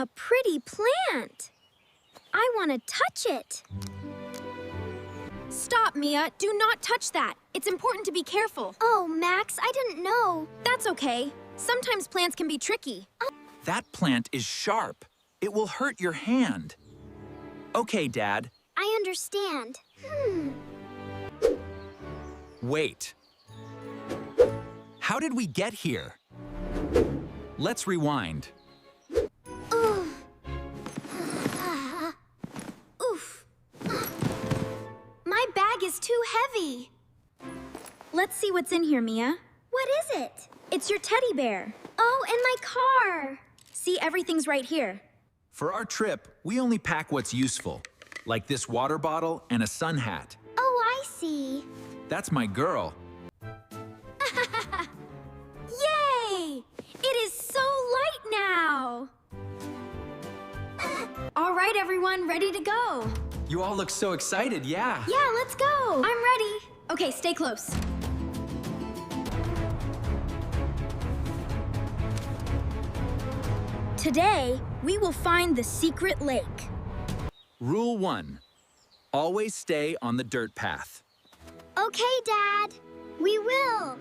A pretty plant. I want to touch it. Stop, Mia. Do not touch that. It's important to be careful. Oh, Max, I didn't know. That's okay. Sometimes plants can be tricky. That plant is sharp. It will hurt your hand. Okay, Dad. I understand. Wait. How did we get here? Let's rewind. Oof. My bag is too heavy. Let's see what's in here, Mia. What is it? It's your teddy bear. Oh, and my car. See, everything's right here. For our trip, we only pack what's useful, like this water bottle and a sun hat. Oh, I see. That's my girl. Yay! It is so light now. All right, everyone, ready to go. You all look so excited, yeah. Yeah, let's go. I'm ready. Okay, stay close. Today, we will find the secret lake. Rule 1. Always stay on the dirt path. Okay, Dad. We will.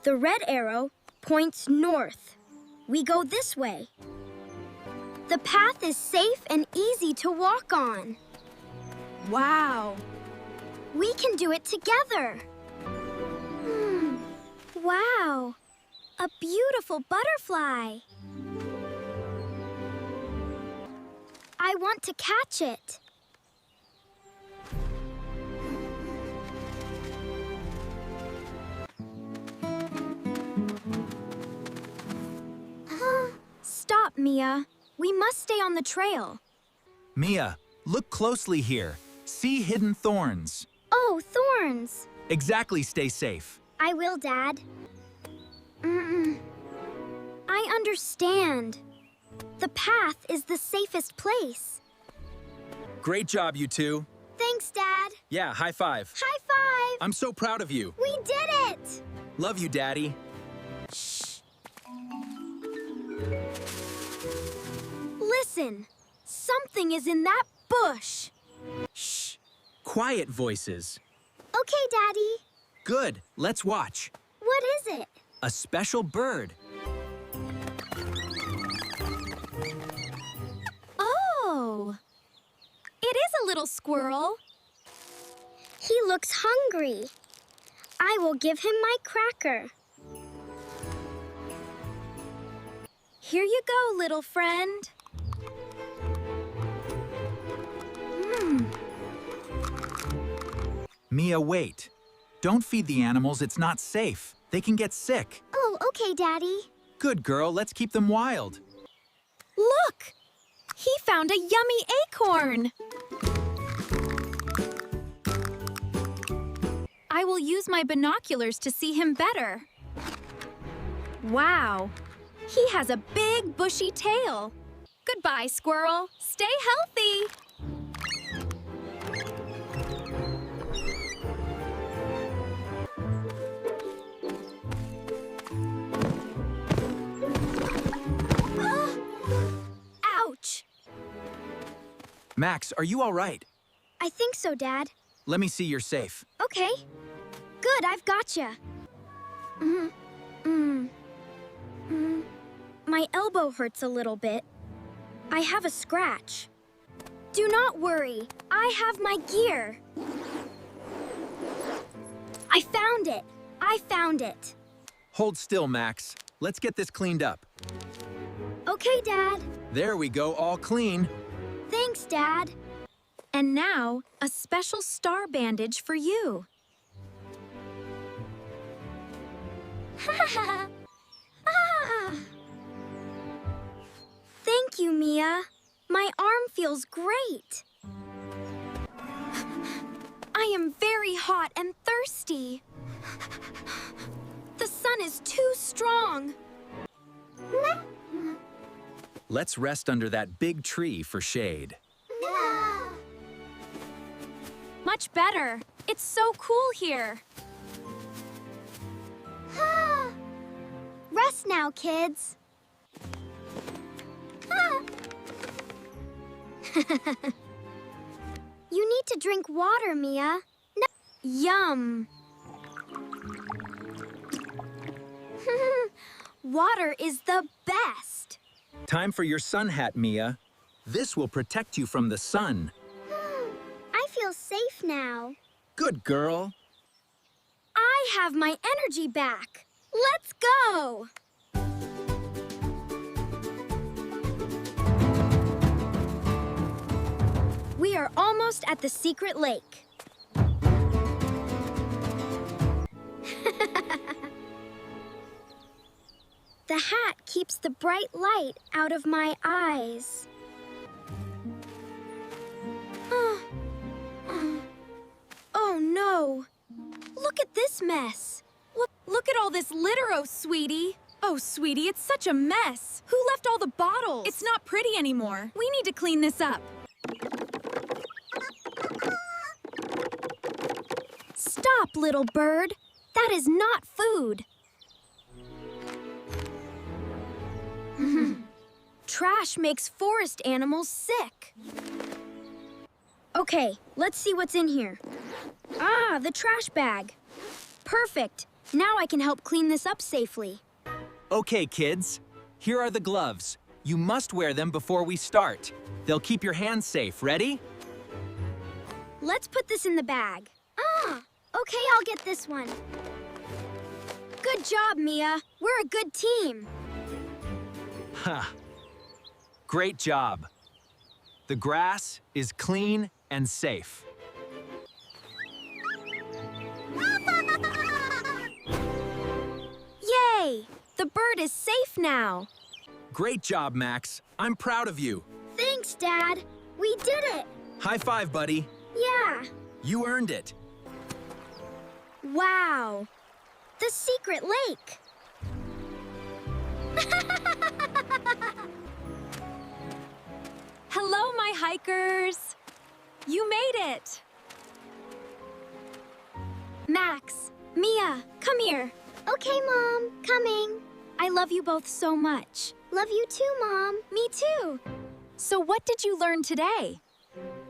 The red arrow points north. We go this way. The path is safe and easy to walk on. Wow. We can do it together. Wow. A beautiful butterfly. I want to catch it. Stop, Mia. We must stay on the trail. Mia, look closely here. See hidden thorns. Oh, thorns. Exactly, stay safe. I will, Dad. I understand. The path is the safest place. Great job, you two. Thanks, Dad. Yeah, high five. High five. I'm so proud of you. We did it. Love you, Daddy. Shh. Listen. Something is in that bush. Shh. Quiet voices. Okay, Daddy. Good. Let's watch. What is it? A special bird. Oh. It is a little squirrel. He looks hungry. I will give him my cracker. Here you go, little friend. Mia, wait. Don't feed the animals, it's not safe. They can get sick. Oh, okay, Daddy. Good girl, let's keep them wild. Look! He found a yummy acorn. I will use my binoculars to see him better. Wow! He has a big, bushy tail. Goodbye, squirrel. Stay healthy. Ouch! Max, are you all right? I think so, Dad. Let me see you're safe. Okay. Good, I've gotcha. My elbow hurts a little bit. I have a scratch. Do not worry. I have my gear. I found it. I found it. Hold still, Max. Let's get this cleaned up. Okay, Dad. There we go, all clean. Thanks, Dad. And now, a special star bandage for you. Thank you, Mia. My arm feels great. I am very hot and thirsty. The sun is too strong. Let's rest under that big tree for shade. Much better. It's so cool here. Rest rest now, kids. Ah. You need to drink water, Mia. No. Yum. Water is the best. Time for your sun hat, Mia. This will protect you from the sun. I feel safe now. Good girl. I have my energy back. Let's go. We are almost at the secret lake. The hat keeps the bright light out of my eyes. Oh no! Look at this mess. Look at all this litter, oh sweetie. Oh, sweetie, it's such a mess. Who left all the bottles? It's not pretty anymore. We need to clean this up. Stop, little bird. That is not food. Trash makes forest animals sick. Okay, let's see what's in here. Ah, the trash bag. Perfect. Now I can help clean this up safely. Okay, kids. Here are the gloves. You must wear them before we start. They'll keep your hands safe. Ready? Let's put this in the bag. Ah, okay, I'll get this one. Good job, Mia. We're a good team. Ha! Great job. The grass is clean and safe. Yay! The bird is safe now. Great job, Max. I'm proud of you. Thanks, Dad. We did it. High five, buddy. Yeah. You earned it. Wow! The secret lake. Hello, my hikers. You made it. Max, Mia, come here. Okay, Mom. Coming. I love you both so much. Love you too, Mom. Me too. So what did you learn today?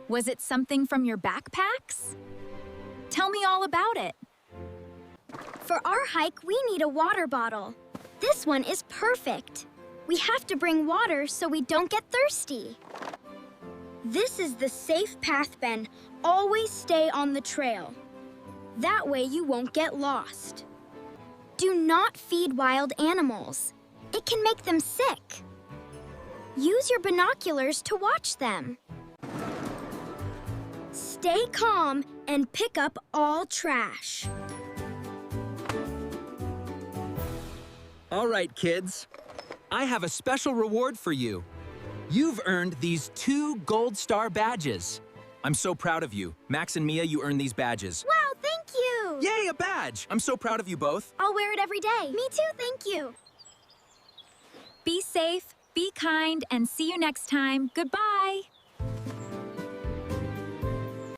Was it something from your backpacks? Tell me all about it. For our hike, we need a water bottle. This one is perfect. We have to bring water so we don't get thirsty. This is the safe path, Ben. Always stay on the trail. That way you won't get lost. Do not feed wild animals. It can make them sick. Use your binoculars to watch them. Stay calm and pick up all trash. All right, kids. I have a special reward for you. You've earned these 2 gold star badges. I'm so proud of you. Max and Mia, you earned these badges. Wow, thank you! Yay, a badge! I'm so proud of you both. I'll wear it every day. Me too, thank you. Be safe, be kind, and see you next time. Goodbye.